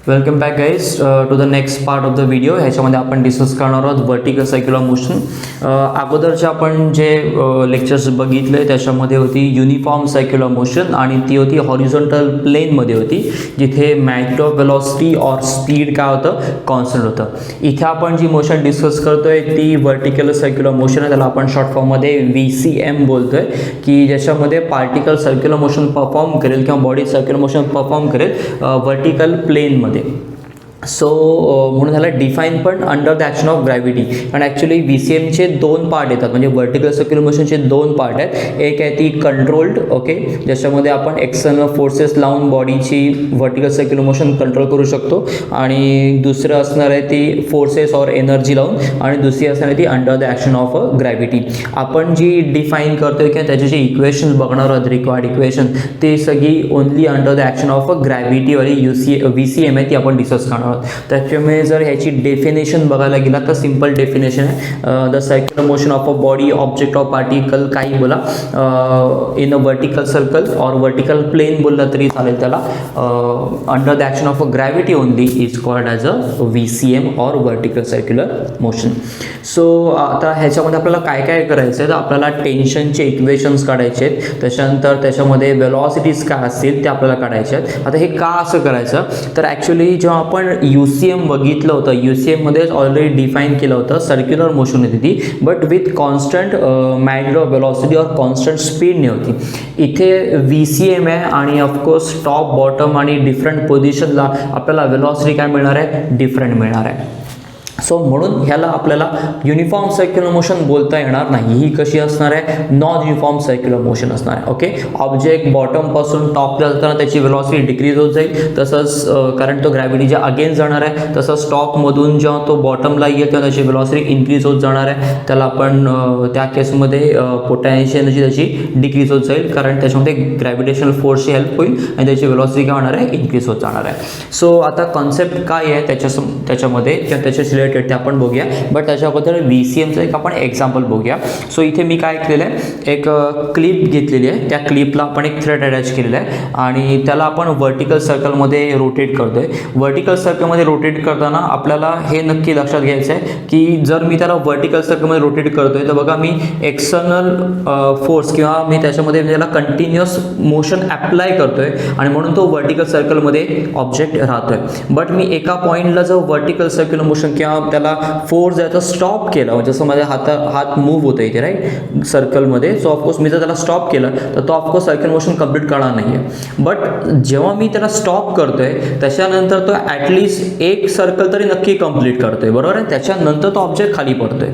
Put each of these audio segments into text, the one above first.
Welcome back guys to the next part of the video. ह्याच्यामध्ये आपण discuss करणार आहोत व्हर्टिकल सर्क्युलर मोशन. अगोदरचे आपण जे लेक्चर्स बघितले त्याच्यामध्ये होती युनिफॉर्म सर्क्युलर मोशन आणि ती होती हॉरिझॉन्टल प्लेनमध्ये होती, जिथे मॅग्नेट ऑफ वेलॉसिटी और स्पीड काय होतं, कॉन्स्टंट होतं. इथे आपण जी मोशन डिस्कस करतोय ती व्हर्टिकल सर्क्युलर मोशन आहे. त्याला आपण शॉर्ट फॉर्ममध्ये VCM बोलतोय, की ज्याच्यामध्ये पार्टिकल सर्क्युलर मोशन परफॉर्म करेल किंवा बॉडी सर्क्युलर मोशन परफॉर्म करेल व्हर्टिकल प्लेनमध्ये. सो म्हणून ह्याला डिफाईन पण under the action of gravity. आणि ॲक्च्युली VCMचे दोन पार्ट येतात, म्हणजे व्हर्टिकल सर्क्युलर मोशनचे दोन पार्ट आहेत. एक आहे ती कंट्रोल्ड, ओके, ज्याच्यामध्ये आपण एक्सटर्नल फोर्सेस लावून बॉडीची व्हर्टिकल सर्क्युलर मोशन कंट्रोल करू शकतो, आणि दुसरं असणार आहे ती फोर्सेस और एनर्जी लावून, आणि दुसरी असणार आहे ती under the action of gravity. आपण जी डिफाईन करतोय किंवा त्याचे जे इक्वेशन्स बघणार आहोत, रिक्वायर्ड इक्वेशन, ते सगळी only under the action of ग्रॅव्हिटीवाली VCM आहे, ती आपण डिस्कस करणार. त्याच्यामुळे जर ह्याची डेफिनेशन बघायला गेला तर सिंपल डेफिनेशन आहे, the circular motion of a body, object of particle, काही बोला, इन अ वर्टिकल सर्कल और वर्टिकल प्लेन बोललं तरी चालेल, त्याला under the action of a gravity only is called as a VCM और वर्टिकल सर्क्युलर मोशन. सो आता ह्याच्यामध्ये आपल्याला काय काय करायचं आहे, तर आपल्याला टेन्शनचे इक्वेशन्स काढायचे आहेत, त्याच्यानंतर त्याच्यामध्ये वेलॉसिटीज काय असतील ते आपल्याला काढायचे आहेत. आता हे का असं करायचं, तर ॲक्च्युली जेव्हा आपण UCM बघितलं होतं, UCMमध्येच ऑलरेडी डिफाईन केलं होतं सर्क्युलर मोशन होती ती, but with constant magnet of velocity और कॉन्स्टंट स्पीडने होती. इथे VCM आहे आणि ऑफकोर्स टॉप बॉटम आणि डिफरंट पोझिशनला आपल्याला वेलॉसिटी काय मिळणार आहे, डिफरंट मिळणार आहे. सो म्हणून ह्याला आपल्याला युनिफॉर्म सर्क्युलर मोशन बोलता येणार नाही. ही कशी असणार आहे, नॉन युनिफॉर्म सर्क्युलर मोशन असणार आहे. ओके, ऑब्जेक्ट बॉटमपासून टॉपला जाताना त्याची वेलॉसिटी डिक्रीज होत जाईल, तसंच कारण तो ग्रॅव्हिटीच्या अगेन्स्ट जाणार आहे, तसंच टॉपमधून जेव्हा तो बॉटमला येईल तेव्हा त्याची वेलॉसिटी इन्क्रीज होत जाणार आहे. त्याला आपण त्या केसमध्ये पोटॅन्शियल एनर्जी त्याची डिक्रीज होत जाईल, कारण त्याच्यामध्ये ग्रॅव्हिटेशनल फोर्सची हेल्प होईल आणि त्याची वेलॉसिटी काय होणार आहे, इन्क्रीज होत जाणार आहे. सो आता कॉन्सेप्ट काय आहे त्याच्यामध्ये किंवा त्याच्याशी रिलेटेड ते आपण बघूया, बट त्याच्या अगोदर VCMचं एक आपण एक्झाम्पल बघूया. सो इथे मी काय केलेलं आहे, एक क्लिप घेतलेली आहे, त्या क्लिपला आपण एक थ्रेड अटॅच केलेला आहे आणि त्याला आपण व्हर्टिकल सर्कलमध्ये रोटेट करतोय. व्हर्टिकल सर्कलमध्ये रोटेट करताना आपल्याला हे नक्की लक्षात घ्यायचं आहे की जर मी त्याला व्हर्टिकल सर्कलमध्ये रोटेट करतोय तर बघा, मी एक्सटर्नल फोर्स किंवा मी त्याच्यामध्ये त्याला कंटिन्युअस मोशन अप्लाय करतोय आणि म्हणून तो व्हर्टिकल सर्कलमध्ये ऑब्जेक्ट राहतोय. बट मी एका पॉईंटला जर व्हर्टिकल सर्क्युलर मोशन किंवा त्याला फोर्स द्यायचा स्टॉप केला, जसं माझ्या हात मूव्ह होतं इथे राईट सर्कलमध्ये, सो ऑफकोर्स मी जर त्याला स्टॉप केलं तर तो ऑफकोर्स सर्कल मोशन कंप्लीट करणार नाही आहे. बट जेव्हा मी त्याला स्टॉप करतोय त्याच्यानंतर तो ॲटलिस्ट एक सर्कल तरी नक्की कंप्लीट करतोय, बरोबर आहे. त्याच्यानंतर तो ऑब्जेक्ट खाली पडतोय.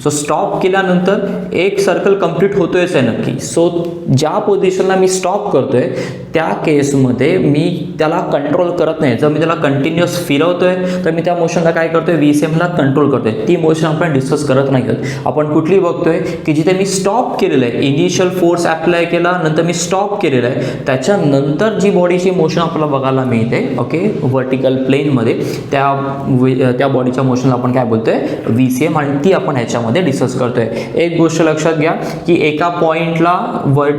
सो स्टॉप केल्यानंतर एक सर्कल कंप्लीट होतोयच आहे नक्की. सो ज्या पोझिशनला मी स्टॉप करतोय त्या केसमध्ये मी त्याला कंट्रोल करत नाही. जर मी त्याला कंटिन्युअस फिरवतोय तर मी त्या मोशनला काय करतोय, VCMला कंट्रोल करतोय. ती मोशन आपण डिस्कस करत नाही आहोत. आपण कुठली बघतोय की जिथे मी स्टॉप केलेलं आहे, इनिशियल फोर्स अप्लाय केला, नंतर मी स्टॉप केलेलं आहे, त्याच्यानंतर जी बॉडीची मोशन आपल्याला बघायला मिळते, ओके, व्हर्टिकल प्लेनमध्ये, त्या बॉडीच्या मोशनला आपण काय बोलतोय, VCM, आणि ती आपण ह्याच्यामध्ये डिस्कस करतोय. एक गोष्ट लक्षात घ्या की एका पॉईंटला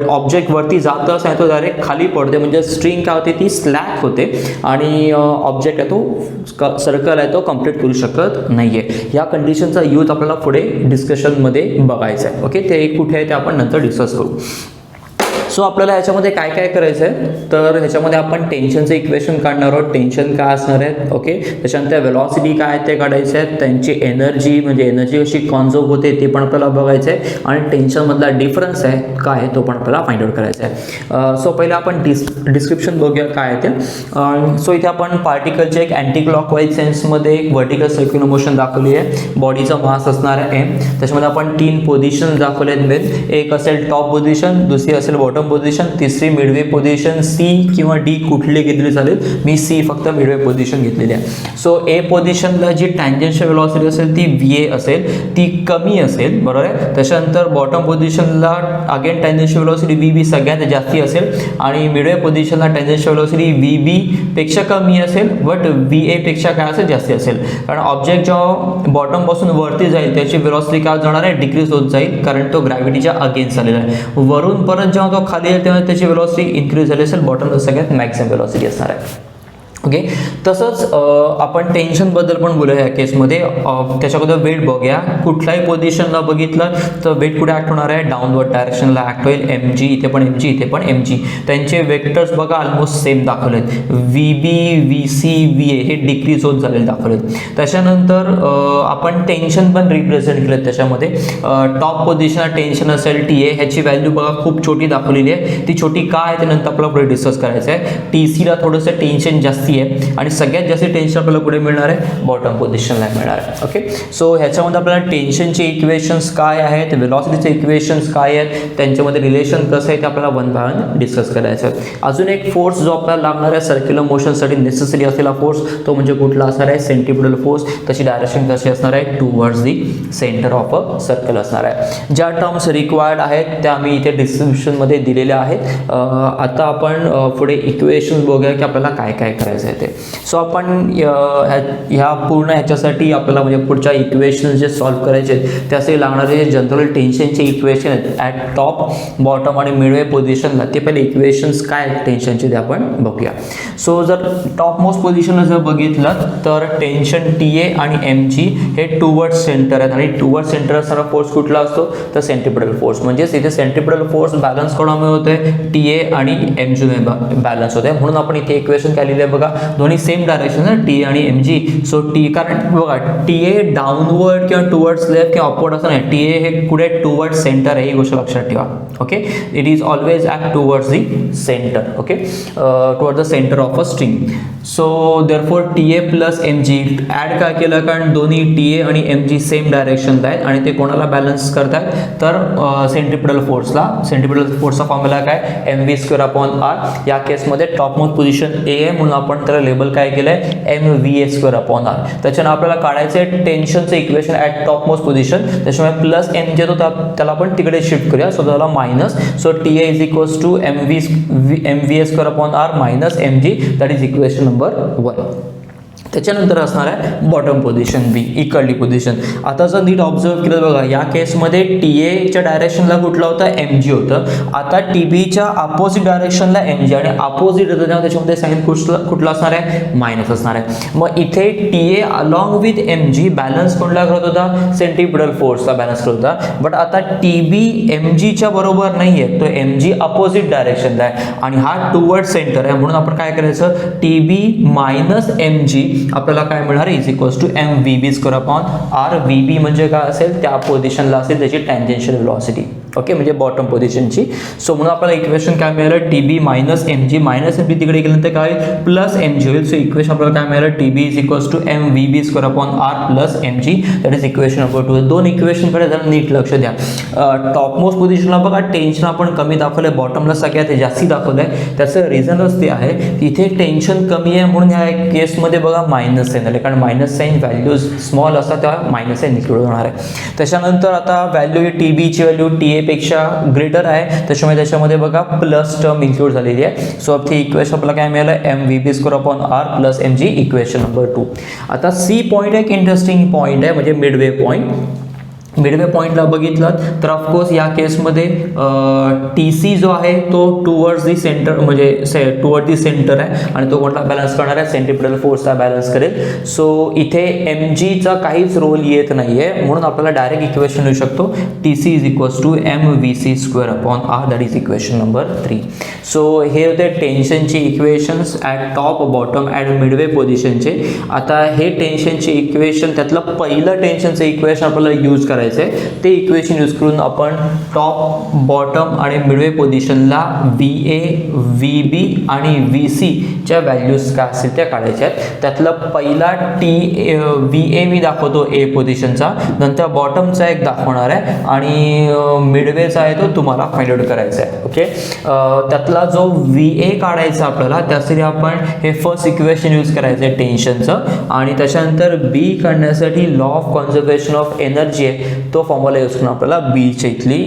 ऑब्जेक्ट वरती जात असं तो डायरेक्ट खाली पडते, म्हणजे स्ट्रिंग काय होते, ती स्लॅक होते आणि ऑब्जेक्ट आहे तो सर्कल आहे तो कंप्लीट करू शकत नाही आहे. या कंडिशनचा यूज आपल्याला पुढे डिस्कशनमध्ये बघायचा आहे. ओके, ते कुठे आहे ते आपण नंतर डिस्कस करू. सो आपल्याला ह्याच्यामध्ये काय काय करायचं आहे, तर ह्याच्यामध्ये आपण टेन्शनचं इक्वेशन काढणार आहोत. टेन्शन काय असणार आहे, ओके, त्याच्यानंतर वेलॉसिटी काय आहे ते काढायचे आहेत, त्यांची एनर्जी म्हणजे एनर्जी कशी कॉन्झर्व होते ते पण आपल्याला बघायचं आहे, आणि टेन्शनमधला डिफरन्स आहे काय आहे तो पण आपल्याला फाइंड आउट करायचा आहे. सो पहिले आपण डिस्क्रिप्शन बघूया काय आहे ते. सो इथे आपण पार्टिकलचे एक अँटी क्लॉकवाईज सेन्समध्ये एक व्हर्टिकल सर्क्युलर मोशन दाखवली आहे. बॉडीचा मास असणार आहे M. त्याच्यामध्ये आपण 3 पोझिशन दाखवले आहेत मेन. एक असेल टॉप पोझिशन, दुसरी असेल बॉटम पोझिशन, तिसरी मिडवे पोझिशन. C किंवा D कुठली घेतली चालेल, मी C फक्त मिडवे पोझिशन घेतलेली आहे. सो A पोझिशनला जी टँजेन्शियल वेलॉसिटी असेल ती VA असेल, ती कमी असेल, बरोबर आहे. त्याच्यानंतर बॉटम पोझिशनला अगेन टँजेन्शियल वेलॉसिटी VB सगळ्यात जास्ती असेल, आणि मिडवे पोझिशनला टँजेन्शियल वेलॉसिटी VB पेक्षा कमी असेल, बट VA पेक्षा काय असेल, जास्ती असेल. कारण ऑब्जेक्ट जेव्हा बॉटमपासून वरती जाईल त्याची वेलॉसिटी काय जाणार आहे, डिक्रीज होत जाईल, कारण तो ग्रॅव्हिटीच्या अगेन्स्ट आलेला आहे. वरून परत जेव्हा तो खाली येईल तेव्हा त्याची वेलॉसिटी इन्क्रीज झाली असेल, बॉटमला सगळ्यात मॅक्सिमम वेलॉसिटी असणार आहे. ओके. तसंच आपण टेन्शनबद्दल पण बोलूया या केसमध्ये. त्याच्याबद्दल वेट बघूया. कुठल्याही पोझिशनला बघितलं तर वेट कुठे ॲक्ट होणार आहे, डाऊनवर्ड डायरेक्शनला ॲक्ट होईल. mg इथे पण mg इथे पण mg. त्यांचे वेक्टर्स बघा ऑलमोस्ट सेम दाखवलेत. vb vc va हे डिक्रीज होत झालेले दाखवलेत. त्याच्यानंतर आपण टेन्शन पण रिप्रेझेंट केलं त्याच्यामध्ये. टॉप पोझिशनला टेन्शन असेल TA, ह्याची व्हॅल्यू बघा खूप छोटी दाखवलेली आहे. ती छोटी का आहे ते नंतर आपल्याला पुढे डिस्कस करायचं आहे. TCला थोडंसं टेन्शन जास्ती आहे आणि सगळ्यात जास्त टेन्शन आपल्याला कुठे मिळणार आहे, बॉटम पोझिशनला मिळणार आहे. ओके. सो ह्याच्यामध्ये आपल्याला टेन्शनचे इक्वेशन्स काय आहेत, व्हेलॉसिटीचे इक्वेशन्स काय आहेत, त्यांच्यामध्ये रिलेशन कसं आहे ते आपल्याला वन बाय वन डिस्कस करायचं आहे. अजून एक फोर्स जो आपल्याला लागणार आहे सर्क्युलर मोशनसाठी नेसेसरी असलेला फोर्स, तो म्हणजे कुठला असणार आहे, सेंट्रिपिटल फोर्स. त्याची डायरेक्शन कशी असणार आहे, towards the centre of a circle असणार आहे. ज्या टर्म्स रिक्वायर्ड आहेत त्या आम्ही इथे डिस्क्रिप्शनमध्ये दिलेल्या आहेत. आता आपण पुढे इक्वेशन्स बघूया की आपल्याला काय काय करायचं आहे ते. सो आपण ह्या पूर्ण ह्याच्यासाठी आपल्याला म्हणजे पुढच्या इक्वेशन्स जे सॉल्व्ह करायचे आहेत त्यासाठी लागणारे जे जनरल टेन्शनचे इक्वेशन आहेत ॲट टॉप, बॉटम आणि मिडवे पोझिशनला, ते पहिले इक्वेशन्स काय आहेत टेन्शनचे ते आपण बघूया. सो जर टॉप मोस्ट पोझिशनला जर बघितलं तर टेन्शन TA आणि mg हे टुवर्ड सेंटर आहेत आणि टुवर्ड सेंटर असणारा फोर्स कुठला असतो तर सेंट्रिपिटल फोर्स. म्हणजेच इथे सेंट्रिपिटल फोर्स बॅलन्स कोणामुळे होते, TA आणि mg बॅलन्स होते. म्हणून आपण इथे इक्वेशन काय लिहिले बघा, दोन्ही सेम डायरेक्शन आहे TA आणि mg. सो कारण बघा TA डाऊनवर्ड किंवा टुवर्ड्स लेफ्ट किंवा अपवर्ड असं नाही, TA हे कुठे टुवर्ड सेंटर आहे, ही गोष्ट लक्षात ठेवा. Okay. It is always act towards the centre. Okay. Toward the centre of a string. So therefore TA plus mg add काय केलं, कारण दोन्ही TA आणि mg सेम डायरेक्शनला आहेत आणि ते कोणाला बॅलन्स करतात तर सेंट्रिपिटल फोर्सला. सेंट्रिपिटल फोर्सचा फॉर्म्युला काय, mv²/r. या केसमध्ये टॉप मोस्ट पोझिशन A आहे म्हणून आपण त्याला लेबल काय केलं आहे, mva²/r. त्याच्यानं आपल्याला काढायचं आहे टेन्शनचं equation at top most position. त्याच्यामुळे प्लस mg येतो त्याला आपण तिकडे शिफ्ट करूया. सो त्याला minus. So TA is equals to mva²/r minus mg. That is equation number 1. त्याच्यानंतर असणार आहे बॉटम पोझिशन B, इकडली पोझिशन. आता जर नीट ऑब्झर्व केलं बघा, या केसमध्ये TA डायरेक्शनला कुठला होता, mg होतं. आता TBच्या अपोजिट डायरेक्शनला mg आणि अपोजिट होतं तेव्हा त्याच्यामध्ये साईन कुठला असणार आहे, मायनस असणार आहे. मग इथे TA along with mg balance कोणला करत होता, सेंट्रिपिटल फोर्सला बॅलन्स करत होता. बट आता TB mgच्या बरोबर नाही आहे, तो mg अपोजिट डायरेक्शनला आहे आणि हा टुवर्ड सेंटर आहे. म्हणून आपण काय करायचं, TB मायनस mg आपल्याला काय मिळणार, is equals to mvb²/r. VB म्हणजे काय असेल, त्या पोझिशनला असेल त्याची टँजेन्शियल व्हेलॉसिटी. ओके. म्हणजे बॉटम पोझिशनची. सो म्हणून आपल्याला इक्वेशन काय मिळालं, TB minus mg. Minus mg तिकडे गेल्यानंतर काय प्लस mg होईल. सो इक्वेशन आपल्याला काय मिळालं, TB is equals to mvb²/r plus mg. That is equation number 2. दोन इक्वेशनकडे जरा नीट लक्ष द्या. टॉप मोस्ट पोझिशनला बघा टेन्शन आपण कमी दाखवलं आहे, बॉटमला सगळ्यात जास्ती दाखवलं आहे. त्याचं रिझनच ते आहे, इथे टेन्शन कमी आहे म्हणून ह्या केसमध्ये बघा मायनस साईन आले, कारण मायनस साईन व्हॅल्यूज स्मॉल असतात तेव्हा मायनस साईन इन्क्लूड होणार आहे. त्याच्यानंतर आता व्हॅल्यू TBची व्हॅल्यू TA पेक्षा ग्रेटर आहे, त्याच्यामध्ये बघा प्लस टर्म इन्क्लूड झालेली आहे. सो ती इक्वेशन आपल्याला काय मिळालं, mvb²/r plus mg, equation number 2. आता C पॉईंट एक इंटरेस्टिंग पॉईंट आहे, म्हणजे मिडवे पॉईंट. मिडवे पॉईंटला बघितलं तर ऑफकोर्स या केसमध्ये TC जो आहे तो टुवर्ड्स दी सेंटर, म्हणजे टुवर्ड दी सेंटर आहे आणि तो कोणता बॅलन्स करणार आहे, सेंट्रिपिटल फोर्सला बॅलन्स करेल. सो इथे mgचा काहीच रोल येत नाही आहे म्हणून आपल्याला डायरेक्ट इक्वेशन लिहू शकतो, TC is equals to mvc²/r. That is equation number 3. So हे होते टेन्शनचे equations at top, bottom at midway पोझिशनचे. आता हे टेन्शनचे इक्वेशन, त्यातलं पहिलं टेन्शनचं इक्वेशन आपल्याला यूज करायचं, ते इक्वेशन यूज करून आपण टॉप, बॉटम आणि मिडवे पोझिशनला VA, VB आणि VC च्या व्हॅल्यूज काय असतील त्या काढायच्या आहेत. त्यातला पहिला VA मी दाखवतो A पोझिशनचा, नंतर बॉटमचा एक दाखवणार आहे आणि मिडवेचा आहे तो तुम्हाला फाइंड आउट करायचा आहे. ओके. त्यातला जो VA काढायचा आपल्याला, त्यासाठी आपण हे फर्स्ट इक्वेशन यूज करायचं आहे टेन्शनचं. आणि त्याच्यानंतर B काढण्यासाठी law of conservation of energy आहे तो फॉर्म्युला यूज करून आपल्याला बीच्या इथली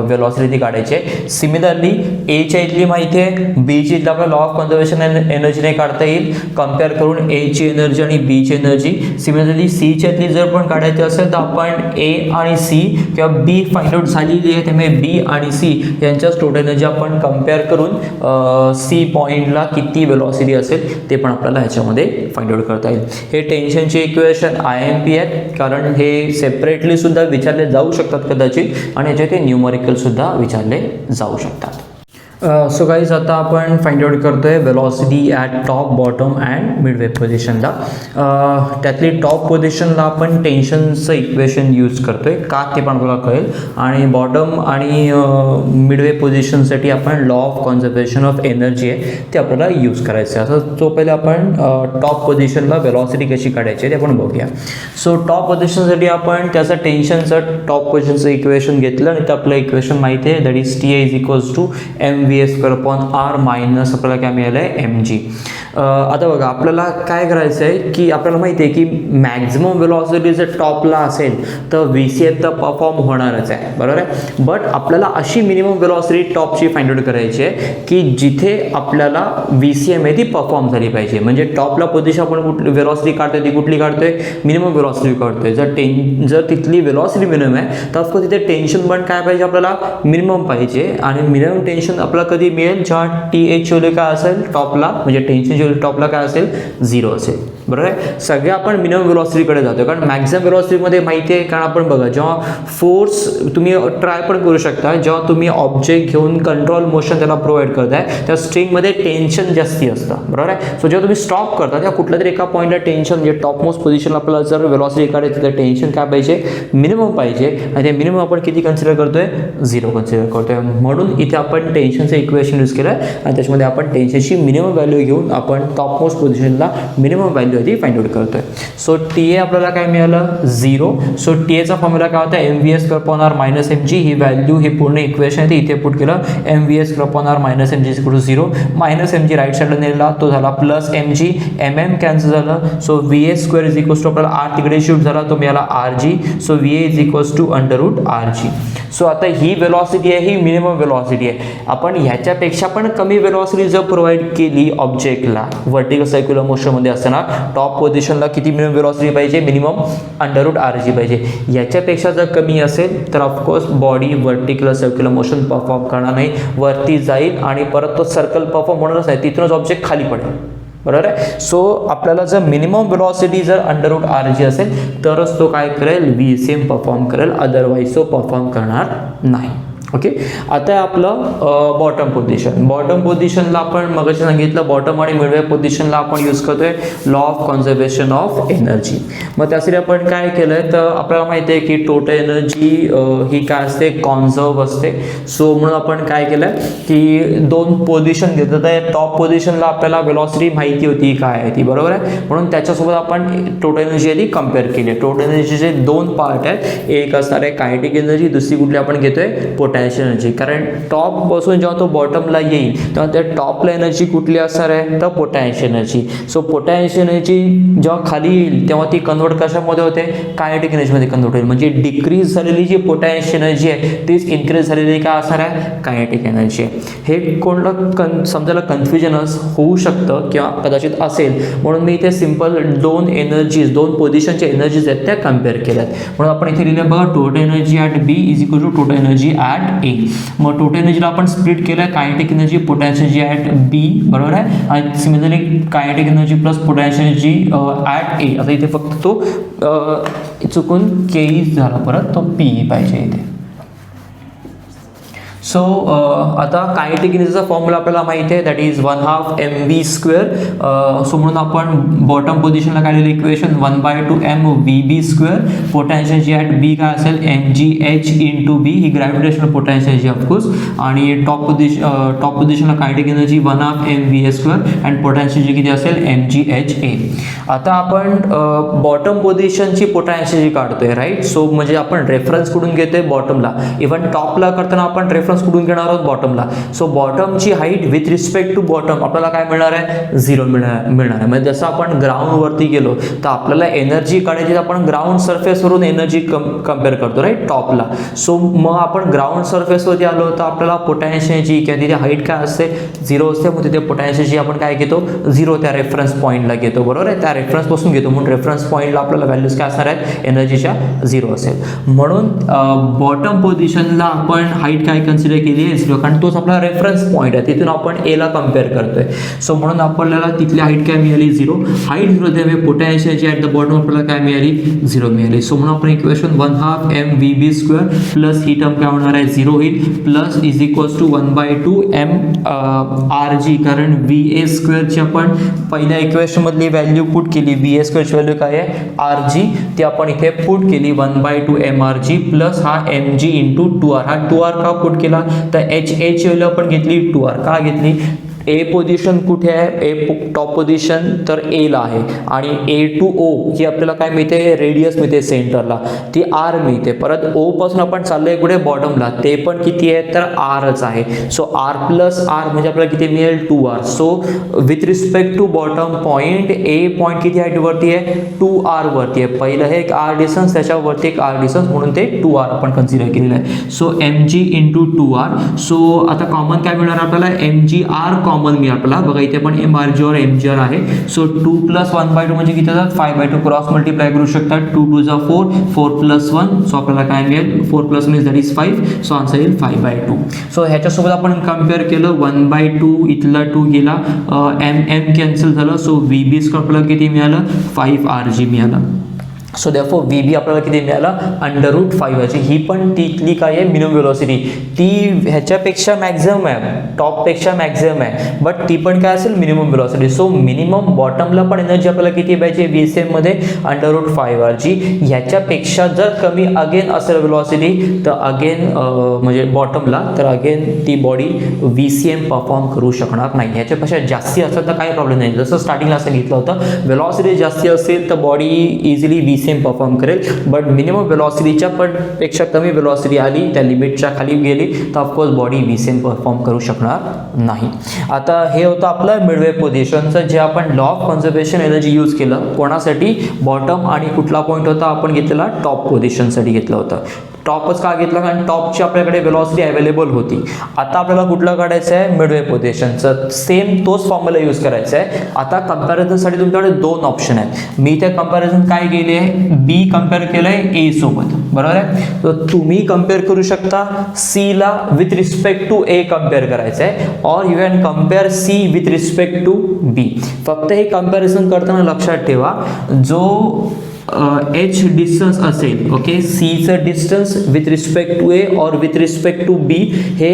वेलॉसिटी काढायची आहे. सिमिलरली एच्या इथली माहिती आहे, बीची इथली आपल्याला लॉ ऑफ कन्झर्वेशन एनर्जीने काढता येईल कंपेअर करून एची एनर्जी आणि बीची एनर्जी. सिमिलरली सीच्या इथली जर पण काढायची असेल तर आपण ए आणि सी किंवा बी फाइंड आउट झालेली आहे, त्यामुळे बी आणि सी यांच्याच टोटल एनर्जी आपण कंपेअर करून सी पॉईंटला किती वेलॉसिटी असेल ते पण आपल्याला ह्याच्यामध्ये फाइंड आउट करता येईल. हे टेन्शनचे इक्वेशन IMP आहेत, कारण हे सेपरेटली सुद्धा विचारले जाऊ शकतात कदाचित आणि याचे ते न्यूमरिकल सुद्धा विचारले जाऊ शकतात. सो गाईज आता आपण फाइंड आउट करतोय velocity at top, bottom and Midway पोझिशनला. त्यातली टॉप पोझिशनला आपण टेन्शनचं इक्वेशन यूज करतोय का ते पण आपल्याला कळेल, आणि बॉटम आणि मिडवे पोझिशनसाठी आपण law of conservation of energy आहे ते आपल्याला यूज करायचं आहे. असं तो पहिले आपण टॉप पोझिशनला वेलॉसिटी कशी काढायची ते आपण बघूया. सो टॉप पोझिशनसाठी आपण त्याचं टेन्शनचं टॉप पोझिशनचं इक्वेशन घेतलं आणि ते आपलं इक्वेशन माहिती आहे, that is TA is equals to mv²/r minus आपल्याला काय मिळालं आहे mg. आता बघा आपल्याला काय करायचं आहे की आपल्याला माहिती आहे की मॅक्झिमम वेलॉसिटी जर टॉपला असेल तर VCM तर परफॉर्म होणारच आहे, बरोबर आहे. बट आपल्याला अशी मिनिमम वेलॉसिटी टॉपची फाइंड आउट करायची आहे की जिथे आपल्याला VCM आहे ती परफॉर्म झाली पाहिजे. म्हणजे टॉपला पोझिशन आपण कुठली वेलॉसिटी काढतोय ती कुठली काढतोय, मिनिमम वेलॉसिटी काढतोय. जर तिथली वेलॉसिटी मिनिमम आहे तर ऑफकोर्स तिथे टेन्शन पण काय पाहिजे आपल्याला, मिनिमम पाहिजे. आणि मिनिमम टेन्शन आपल्याला कधी मिळेल, जेव्हा TH व्हॅल्यू काय असेल टॉपला, म्हणजे टेन्शन टॉपला काय असेल 0 असेल, बरोबर आहे. सगळे आपण मिनिमम वेलॉसिटीकडे जातो कारण मॅक्झिमम वेलॉसिटीमध्ये माहिती आहे, कारण आपण बघा जेव्हा फोर्स तुम्ही ट्राय पण करू शकता, जेव्हा तुम्ही ऑब्जेक्ट घेऊन कंट्रोल मोशन त्याला प्रोव्हाइड करताय त्या स्ट्रिंगमध्ये टेन्शन जास्ती असतं, बरोबर आहे. सो जेव्हा तुम्ही स्टॉप करता त्या कुठल्या तरी एका पॉईंटला टेन्शन, म्हणजे टॉप मोस्ट पोझिशनला आपल्याला जर वेलॉसिटी काढायची तर टेन्शन काय पाहिजे, मिनिमम पाहिजे. आणि ते मिनिमम आपण किती कन्सिडर करतोय, 0 कन्सिडर करतोय. म्हणून इथे आपण टेन्शनचं इक्वेशन यूज केलं आणि त्याच्यामध्ये आपण टेन्शनची मिनिमम व्हॅल्यू घेऊन आपण टॉप मोस्ट पोझिशनला मिनिमम व्हॅल्यू ती फाइंड आउट करतोय. सो TA आपल्याला काय मिळालं 0. सो TA फॉर्म्युला काय होता, mv²/r मायनस mg. ही व्हॅल्यू हे पूर्ण इक्वेशन आहे ते इथे पुट केलं, mv²/r minus mg equal to 0. Minus mg right साईडला नेला तो झाला प्लस mg, mm कॅन्सल झालं. So VA² is equals to आपल्याला r तिकडे शिफ्ट झाला तो मिळाला rg. So VA is equals to √rg. So आता ही वेलॉसिटी आहे, ही मिनिमम वेलॉसिटी आहे. आपण ह्याच्यापेक्षा पण कमी वेलॉसिटी जर प्रोव्हाइड केली ऑब्जेक्टला वर्टिकल सर्क्युलर मोशनमध्ये असताना, टॉप पोझिशनला किती मिनिमम वेलॉसिटी पाहिजे, मिनिमम √rg पाहिजे. याच्यापेक्षा जर कमी असेल तर of course body vertical circular motion perform करणार नाही, वरती जाईल आणि परत तो सर्कल परफॉर्म होणारच नाही, तिथूनच ऑब्जेक्ट खाली पडेल, बरोबर आहे. सो आपल्याला जर मिनिमम वेलॉसिटी जर √rg असेल तरच तो काय करेल, VCM परफॉर्म करेल, अदरवाईज तो परफॉर्म करणार नाही. ओके. आता आपलं बॉटम पोझिशन. बॉटम पोझिशनला आपण मगाशी सांगितलं बॉटम आणि मिडवे पोझिशनला आपण यूज करतोय law of conservation of energy. मग त्यासाठी आपण काय केलंय तर आपल्याला माहिती आहे की टोटल एनर्जी ही काय असते, कॉन्झर्व असते. सो म्हणून आपण काय केलंय की 2 पोझिशन घेतलं तर टॉप पोझिशनला आपल्याला वेलॉसिटी माहिती होती काय आहे ती, बरोबर आहे. म्हणून त्याच्यासोबत आपण टोटल एनर्जी आधी कम्पेअर केली. टोटल एनर्जीचे 2 पार्ट आहेत, एक असणार आहे कायनेटिक एनर्जी, दुसरी कुठली आपण घेतोय पोटॅन्शियल एनर्जी. कारण टॉप पासून जेव्हा तो बॉटमला येईल तेव्हा त्या टॉपला एनर्जी कुठली असणार आहे तर potential energy. So potential energy जेव्हा खाली येईल तेव्हा ती कन्वर्ट कशामध्ये होते, कायनेटिक एनर्जीमध्ये कन्वर्ट होईल. म्हणजे डिक्रीज झालेली जी पोटॅन्शियल एनर्जी आहे तीच इन्क्रीज झालेली काय असणार आहे, कायनेटिक एनर्जी आहे. हे कोणाला समजायला कन्फ्युजन होऊ शकतं किंवा कदाचित असेल, म्हणून मी इथे सिम्पल 2 एनर्जीज, 2 पोझिशनच्या एनर्जीज आहेत त्या कम्पेअर केल्यात. म्हणून आपण इथे लिहिलं बघा, total energy at B is equal to total energy at A. मग टोटल एनर्जीला आपण स्प्लिट केलं, kinetic energy potential energy at B, बरोबर आहे. आणि similarly kinetic energy plus potential energy at A. आता इथे फक्त तो चुकून K झाला, परत तो P पाहिजे इथे. सो आता कायनेटिक एनर्जीचा फॉर्म्युला आपल्याला माहिती आहे, दॅट इज 1/2 mv². सो म्हणून आपण बॉटम पोझिशनला काढलेलं equation 1/2 mvb². Potential energy at B काय असेल, mgh × B. ही ग्रॅव्हिटेशनल पोटॅन्शियल एनर्जी ऑफकोर्स. आणि टॉप पोझिशनला kinetic energy 1/2 mva² and potential energy किती असेल, mgha. आता आपण बॉटम पोझिशनची पोटॅन्शियल एनर्जी काढतोय, राईट. सो म्हणजे आपण रेफरन्स कुठून घेतोय, बॉटमला. इव्हन टॉपला करताना आपण रेफरन्स रेफरन्स कुठून घेणार आहोत, बॉटमला. सो बॉटमची height with respect to bottom आपल्याला काय मिळणार आहे, 0 मिळणार आहे. म्हणजे जसं आपण ग्राउंडवरती गेलो तर आपल्याला एनर्जी काढायची, आपण ग्राउंड सरफेसवरून एनर्जी कम्पेअर करतो राईट टॉपला. सो मग आपण ग्राउंड सरफेसवरती आलो तर आपल्याला पोटॅन्शियलची किंवा तिथे हाईट काय असते, 0 असते. मग तिथे पोटॅन्शियलची आपण काय घेतो, 0 त्या रेफरन्स पॉईंटला घेतो, बरोबर आहे, त्या रेफरन्सपासून घेतो. म्हणून रेफरन्स पॉईंटला आपल्याला व्हॅल्यूज काय असणार आहेत, एनर्जीच्या 0 असेल. म्हणून बॉटम पोझिशनला आपण हाईट काय कन्सिडर केली आहे, 0, कारण तोच आपला रेफरन्स पॉईंट आहे, तिथून आपण एला कम्पेअर करतोय. सो म्हणून आपल्याला तिथली हाईट काय मिळाली, 0. हाईट 0 त्यामुळे पोटॅन्शियलची ॲट द बॉटम आपल्याला काय मिळाली, 0 मिळाली. सो म्हणून आपण इक्वेशन 1/2 mvb² प्लस ही टर्म काय होणार आहे, 0 होईल, plus is equals to 1/2 mrg, कारण va² ची आपण पहिल्या इक्वेशन मधली व्हॅल्यू पुट केली, va² ची व्हॅल्यू काय आहे, rg, ती आपण इथे पुट केली 1/2 mrg प्लस हा mg इंटू 2r. हा 2r का पुट केला, तर ची व्हॅल्यू आपण घेतली 2r. का घेतली, ए पोझिशन कुठे आहे, ए टॉप पोझिशन तर एला आहे, आणि ए टू ओ जी आपल्याला काय मिळते, रेडियस मिळते सेंटरला, ती आर मिळते. परत ओ पासून आपण चाललोय कुठे, बॉटमला, ते पण किती आहे, तर आरच आहे. सो आर प्लस आर म्हणजे आपल्याला किती मिळेल, 2r. So with respect to bottom point, A point किती हाईटवरती आहे, 2r वरती आहे. पहिलं हे एक आर डिस्टन्स, त्याच्यावरती एक आर डिस्टन्स, म्हणून ते 2r आपण कन्सिडर केलेलं आहे. So mg into 2r. So आता कॉमन काय मिळणार आपल्याला, mgr कॉमन मी आपला बघा, इथे पण mrg और mgr आहे. सो 2 प्लस 1/2 म्हणजे किती होतात, 5/2 क्रॉस मल्टिप्लाय करू शकता, 2 2 जा 4, 4 प्लस 1, सो आपल्याला काय मिळेल, 4 plus means that is 5. So answer येईल 5/2. सो ह्याच्यासोबत आपण कम्पेअर केलं, 1/2 इथला 2 गेला, m कॅन्सल झालं. सो vb² आपल्याला किती मिळालं, 5rg मिळालं. सो देअरफॉर VB आपल्याला किती मिळालं, √5 याची. ही पण तिथली काय आहे, मिनिमम वेलोसिटी, ती ह्याच्यापेक्षा मॅक्झिमम आहे, टॉपपेक्षा मॅक्झिमम आहे, बट ती पण काय असेल, मिनिमम वेलोसिटी. सो मिनिमम बॉटमला पण एनर्जी आपल्याला किती पाहिजे, VCM मध्ये √5rg. ह्याच्यापेक्षा जर कमी अगेन असेल वेलोसिटी, तर अगेन म्हणजे बॉटमला, तर अगेन ती बॉडी VCM परफॉर्म करू शकणार नाही. ह्याच्यापेक्षा जास्ती असेल तर काही प्रॉब्लेम नाही. जसं स्टार्टिंगला सांगितलं होतं, वेलोसिटी जास्ती असेल तर बॉडी इझिली VCM परफॉर्म करेल, बट मिनिमम वेलोसिटीच्या पण पेक्षा कमी वेलोसिटी आली, त्या लिमिटच्या खाली गेली, तर ऑफकोर्स बॉडी VCM परफॉर्म करू शकणार नाही. आता हे होतं आपलं मिडवे पोझिशनचं, जे आपण law of conservation energy use केलं, कोणासाठी, बॉटम, आणि कुठला पॉईंट होता आपण घेतलेला, टॉप पोझिशनसाठी घेतलं होतं. टॉपच का घेतला, कारण टॉपची आपल्याकडे वेलोसिटी अवेलेबल होती. आता आपल्याला कुठलं काढायचं आहे, मिडवे पोझिशनचं. सेम तोच फॉर्म्युला यूज करायचा आहे. आता कंपॅरिझनसाठी तुमच्याकडे 2 ऑप्शन आहेत. मी त्या कंपॅरिझन काय केली आहे, बी कम्पेअर केलं आहे ए सोबत, बरोबर आहे. तर तुम्ही कम्पेअर करू शकता, सी ला with respect to A compare करायचं आहे, और you can compare C with respect to B. फक्त हे कंपॅरिझन करताना लक्षात ठेवा, जो h डिस्टन्स असेल, ओके, सीचं distance with respect to A और विथ रिस्पेक्ट टू बी, हे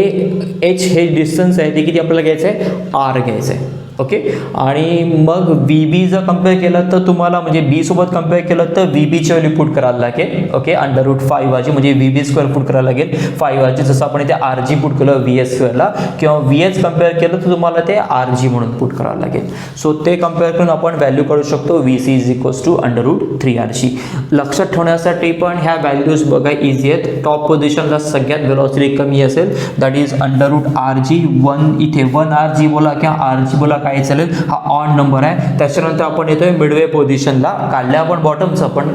h हे डिस्टन्स आहे, ते किती आपल्याला घ्यायचं आहे, r घ्यायचं आहे, ओके. आणि मग VB जर कम्पेअर केलं तर तुम्हाला, म्हणजे बी सोबत कम्पेअर केलं तर VBची व्हॅल्यू पुट करायला लागेल, ओके, √5rg, म्हणजे VB² पुट करायला लागेल 5rg, जसं आपण इथे rg पुट केलं VS² ला, किंवा VH कम्पेअर केलं तर तुम्हाला ते rg म्हणून पुट करावं लागेल. सो ते कम्पेअर करून आपण व्हॅल्यू काढू शकतो, VC = √3rg. लक्षात ठेवण्यासाठी पण ह्या व्हॅल्यूज बघा इझी आहेत. टॉप पोझिशनला सगळ्यात वेलोसिटी कमी असेल, दॅट इज √rg. 1 इथे 1rg बोला किंवा rg बोला, काय चालेल, हा ऑड नंबर आहे. त्याच्यानंतर आपण येतोय मिडवे पोझिशनला. काढल्या आपण बॉटमचं, पण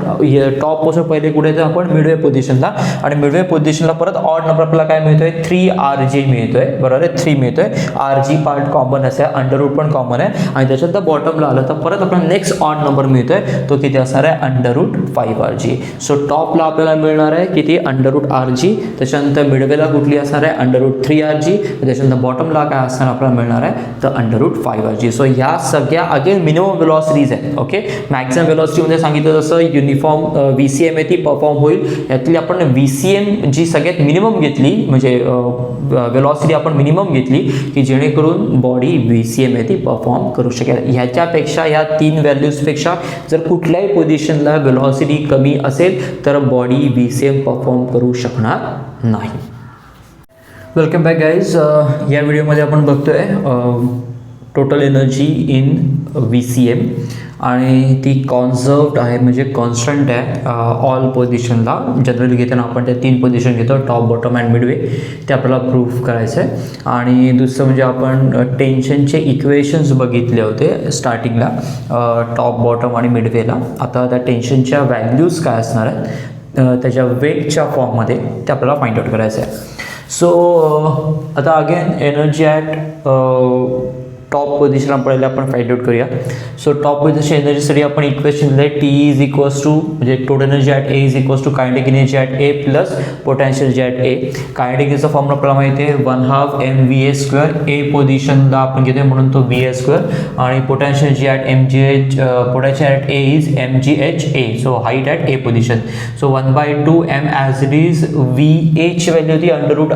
टॉप पासून पहिले कुठे येतोय आपण, मिडवे पोझिशनला. आणि मिडवे पोझिशनला परत ऑड नंबर आपल्याला काय मिळतोय, 3rg मिळतोय, बरोबर आहे, 3 मिळतोय. rg पार्ट कॉमन असेल, √ पण कॉमन आहे, आणि त्याच्यानंतर बॉटमला आलं तर परत आपल्याला नेक्स्ट ऑड नंबर मिळतोय, तो किती असणार आहे, √5rg. सो टॉपला आपल्याला मिळणार आहे किती, √rg. त्याच्यानंतर मिडवेला कुठली असणार आहे, √3rg. त्याच्यानंतर बॉटमला काय असणार आपल्याला मिळणार आहे, तर √5rg. सो ह्या सगळ्या अगेन मिनिमम वेलोसिटीज आहेत, ओके. मॅक्सिमम वेलोसिटीमध्ये सांगितलं जसं युनिफॉर्म VCM आहे ती परफॉर्म होईल. यातली आपण VCM जी सगळ्यात मिनिमम घेतली, म्हणजे वेलोसिटी आपण मिनिमम घेतली, की जेणेकरून बॉडी VCM आहे ती परफॉर्म करू शकेल. ह्याच्यापेक्षा, या 3 व्हॅल्यूजपेक्षा जर कुठल्याही पोझिशनला वेलोसिटी कमी असेल तर बॉडी VCM परफॉर्म करू शकणार नाही. Welcome back guys. या व्हिडिओमध्ये आपण बघतोय टोटल एनर्जी इन VCM आणि ती कॉन्झर्व्ड आहे म्हणजे कॉन्स्टंट आहे ऑल पोझिशनला. जनरली घेताना आपण त्या 3 पोझिशन घेतो, टॉप बॉटम अँड मिडवे, ते आपल्याला प्रूफ करायचं आहे. आणि दुसरं म्हणजे आपण टेन्शनचे इक्वेशन्स बघितले होते स्टार्टिंगला, टॉप बॉटम आणि मिडवेला. आता त्या टेन्शनच्या व्हॅल्यूज काय असणार आहेत त्याच्या वेटच्या फॉर्ममध्ये ते आपल्याला फाइंड आउट करायचं आहे. सो आता again energy at top position आपण फाइंड आउट करूया. सो टॉप पोझिशन एनर्जीसाठी आपण इक्वेशन लिहिले T इज इक्वल्स टू म्हणजे total energy at A is equals to kinetic energy at A plus potential energy at A. Kinetic एनर्जीचा formula आपल्याला माहिती आहे 1/2 mVA². A पोझिशनला आपण घेतोय म्हणून तो VA², आणि potential energy at MGH potential at A is MGHA. So height at A position. So 1/2 m as it is VA ची व्हॅल्यू होती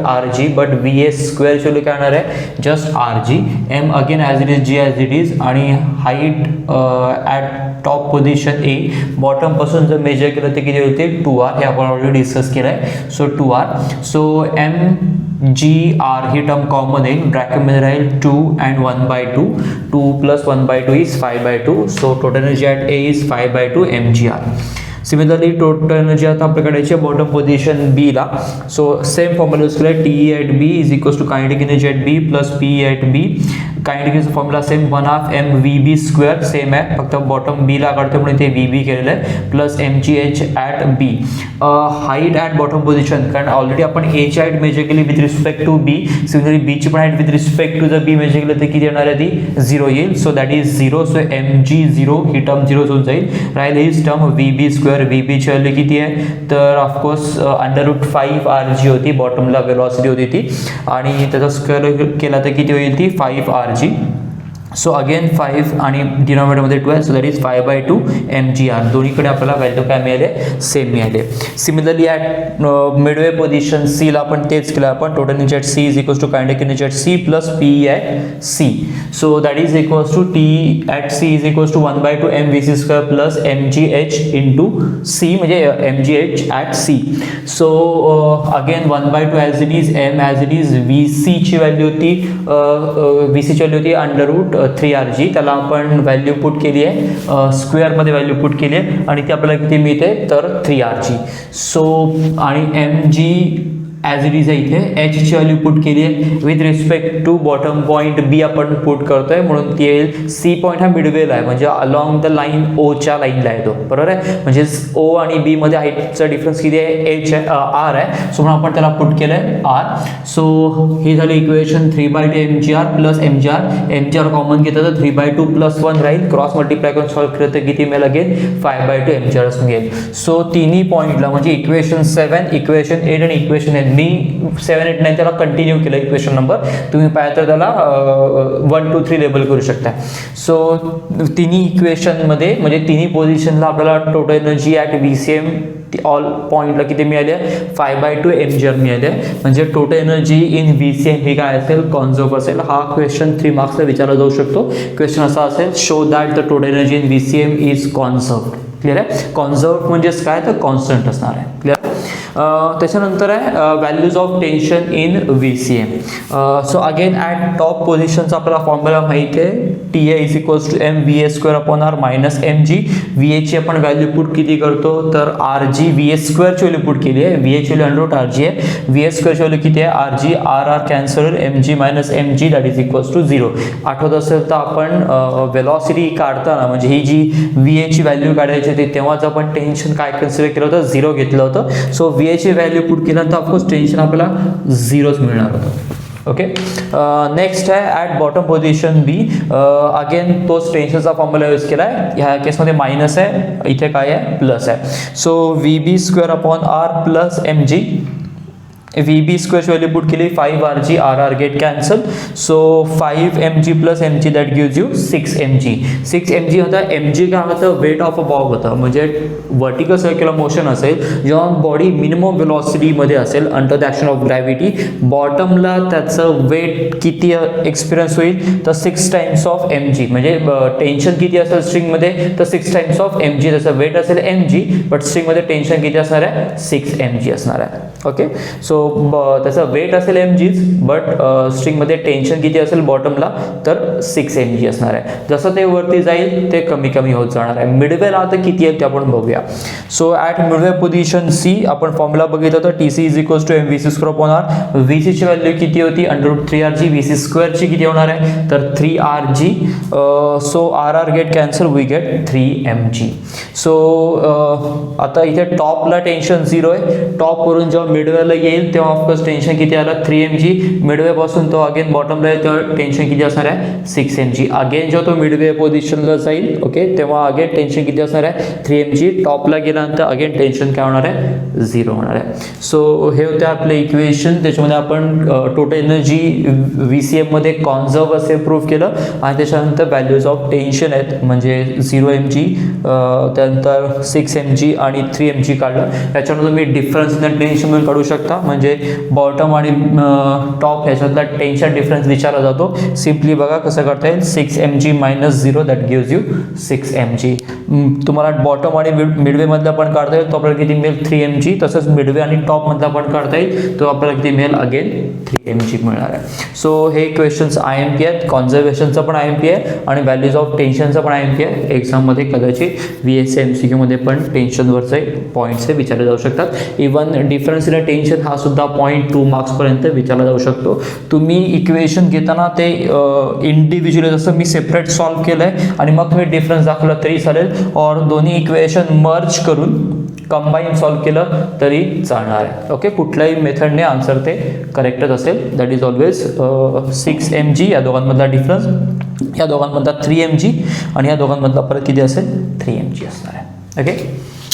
√RG, बट VA² ची व्हॅल्यू काय येणार आहे just RG. m again as it is G as it is, आणि height at top position A bottom पासून जर major केलं तर किती होते 2R. हे आपण ऑलरेडी डिस्कस केलं आहे. So 2R. सो MGR ही टर्म कॉमन येईल, ब्रॅकेटमध्ये राहील 2 and 1/2. 2 + 1/2 is 5/2. So total energy at A is 5/2 mgr. Similarly total energy आता आपल्याकडे आहे बॉटम पोझिशन B ला. सो सेम फॉर्म्युला यूज केला T at B is equals to kinetic energy at B plus P at B. Kinetic एनर्जीचा formula same 1/2 mVB² same आहे, फक्त bottom B ला काढतो म्हणून ते VB केलेलं आहे, plus MGH at B. Height at bottom position, कारण ऑलरेडी आपण A ची हाईट मेजर केली with respect to B. Similarly B ची पण हाईट विथ रिस्पेक्ट टू जर B मेजर केलं तर किती येणार आहे ती 0 येईल. So that is 0. So MG0 ही टर्म 0 होऊन जाईल. राहील हीच टर्म VB². VB ची व्हॅल्यू किती आहे तर ऑफकोर्स √5 RG होती, बॉटमला वेलॉसिटी होती ती, आणि त्याचा स्क्वेअर केला तर किती होईल ती 5 RG. सो अगेन 5 आणि डिनॉमिनेटरमध्ये 2 आहे. So that is 5/2 mgr. दोन्हीकडे आपल्याला व्हॅल्यू काय मिळाले सेम मिळाले. Similarly at midway position C ला आपण तेच केलं. आपण total energy at C is equals to kinetic energy at C plus P at C. So that is equals to T at C is equals to 1/2 mVC² plus MGH into C म्हणजे MGH at C. So again 1/2 as it is m as it is VC ची value होती VC ची value होती √3RG. त्याला आपण value put केली आहे, स्क्वेअरमध्ये व्हॅल्यू पुट केली आहे, आणि ती आपल्याला किती मिळते तर 3RG. सो आणि MG ॲज इट इज आहे इथे H ची व्हॅल्यू पुट केली आहे with respect to bottom point B आपण पुट करतोय म्हणून ती येईल C पॉईंट हा मिडवेला आहे म्हणजे अलॉंग द लाईन Oच्या लाईनला आहे तो, बरोबर आहे. म्हणजे O आणि B मध्ये हाईटचा डिफरन्स किती आहे H आहे R आहे. सो म्हणून आपण त्याला पुट केलं आहे R. सो ही झाली equation 3/2 mgr plus mgr common घेतलं तर 3/2 + 1 राहील, क्रॉस मल्टिप्लाय करून सॉल्व्ह केलं तर किती मिळेल अगेन 5/2 mgr मिळेल. सो तिन्ही पॉईंटला म्हणजे इक्वेशन 7 इक्वेशन 8 आणि इक्वेशन 9 मी 7, 8, 9 त्याला कंटिन्यू केलं इक्वेशन नंबर. तुम्ही पाहिजे तर त्याला 1, 2, 3 लेबल करू शकता. सो तिन्ही इक्वेशनमध्ये म्हणजे तिन्ही पोझिशनला आपल्याला total energy at VCM all पॉईंटला किती मिळाले 5/2 mgr मिळाले. म्हणजे टोटल एनर्जी इन VCM ही काय असेल कॉन्झर्व असेल. हा क्वेश्चन 3 मार्क्सला विचारला जाऊ शकतो. क्वेश्चन असा असेल show that the total energy in VCM is conserved. Clear आहे. कॉन्झर्व्ड म्हणजेच काय तर कॉन्स्टंट असणार आहे. क्लिअर. त्याच्यानंतर आहे values of tension in VCM. So again at top पोझिशनचा आपल्याला फॉर्म्युला माहिती आहे TA is equals to mVA² minus mg. VA ची आपण व्हॅल्यू पुट किती करतो तर RG VA² ची व्हॅल्यू पुट केली आहे. VA ची व्हॅल्यू √RG आहे. VA² ची व्हॅल्यू किती आहे RG. R कॅन्सल होईल, mg minus mg that is equals to 0. आठवत असेल तर आपण वेलॉसिटी काढताना म्हणजे ही जी VA ची व्हॅल्यू काढायची होती तेव्हाच आपण टेन्शन काय कन्सिडर केलं होतं 0 घेतलं होतं. सो VA ची व्हॅल्यू पुट केल्यानंतर ऑफकोर्स टेन्शन आपल्याला 0च मिळणार होतं. ओके. नेक्स्ट आहे at bottom position B. Again तोच टेन्शनचा फॉर्म्युला यूज केला आहे. ह्या केसमध्ये मायनस आहे, इथे काय आहे प्लस आहे. So VB²/R plus mg. VB² value put केली 5RG, RR get cancel. So 5 mg plus mg that gives you 6 mg. 6 mg होता. mg काय होतं वेट ऑफ अ बॉब होतं. म्हणजे वर्टिकल सर्क्युलर मोशन असेल जेव्हा बॉडी मिनिमम वेलॉसिटीमध्ये असेल under the action of gravity, बॉटमला त्याचं वेट किती एक्सपिरियन्स होईल तर 6 टाइम्स ऑफ mg. म्हणजे टेन्शन किती असेल स्ट्रिंगमध्ये तर 6 टाइम्स ऑफ mg. त्याचं वेट असेल mg बट स्ट्रिंगमध्ये टेन्शन किती असणार आहे 6 mg असणार आहे. ओके. सो सो त्याचं वेट असेल mg's, बट स्ट्रिंगमध्ये टेन्शन किती असेल बॉटमला, तर 6 mg असणार आहे. जसं ते वरती जाईल ते कमी कमी होत जाणार आहे. मिडवेला आता किती आहे ते आपण बघूया. So at midway position C आपण फॉर्म्युला बघितलं तर TC is equals to MVC square upon R. VC ची व्हॅल्यू किती होती, √3RG. VC स्क्वेअरची किती होणार आहे, तर 3RG. So RR get cancel, we get 3mg. So आता इथे टॉपला टेन्शन 0 आहे. टॉपवरून जेव्हा मिडवेला येईल तेव्हा ऑफकोर्स टेन्शन किती आलं, 3mg. मिडवेपासून तो अगेन बॉटमला येईल तेव्हा टेन्शन किती असणार आहे, 6mg. अगेन जेव्हा तो मिडवे पोझिशनला जाईल ओके तेव्हा अगेन टेन्शन किती असणार आहे, 3mg. टॉपला गेल्यानंतर अगेन टेन्शन काय होणार आहे, 0 होणार आहे. सो हे होते आपले इक्वेशन. त्याच्यामध्ये आपण टोटल एनर्जी VCM मध्ये कॉन्झर्व असे प्रूव्ह केलं आणि त्याच्यानंतर व्हॅल्यूज ऑफ टेन्शन आहेत म्हणजे 0mg, त्यानंतर 6mg आणि 3mg काढलं. याच्यानंतर तुम्ही डिफरन्स इन टेन्शन म्हणून काढू शकता, म्हणजे बॉटम आणि टॉप ह्याच्यातला टेन्शन डिफरन्स विचारला जातो. सिम्पली बघा कसं करता येईल, 6mg - 0 that gives you 6mg. तुम्हाला बॉटम आणि मिडवे मधला पण काढता येईल, तो आपल्याला किती मिळेल, 3mg. तसंच मिडवे आणि टॉप मधला पण काढता येईल, तो आपल्याला किती मिळेल, अगेन 3mg मिळणार आहे. सो हे क्वेश्चन्स IMP आहेत. कॉन्झर्वेशनचा पण IMP आहे आणि व्हॅल्यूज ऑफ टेन्शनचा पण IMP आहे. एक्झाममध्ये कदाचित VSA MCQ मध्ये पण टेन्शनवरचे पॉईंट्स हे विचारले जाऊ शकतात. इवन डिफरन्स इन टेन्शन हा सुद्धा 0.2 मार्क्सपर्यंत विचारला जाऊ शकतो. तुम्ही इक्वेशन घेताना ते इंडिव्हिज्युअली जसं मी सेपरेट सॉल्व्ह केलं आहे आणि मग तुम्ही डिफरन्स दाखवला तरी चालेल, और दोन्ही इक्वेशन मर्ज करून कंबाईन सॉल्व्ह केलं तरी चालणार आहे. ओके, कुठल्याही मेथडने आन्सर ते करेक्टच असेल. That is always 6mg. या दोघांमधला डिफरन्स, या दोघांमधला 3mg आणि या दोघांमधला परत किती असेल, 3mg असणार आहे. ओके.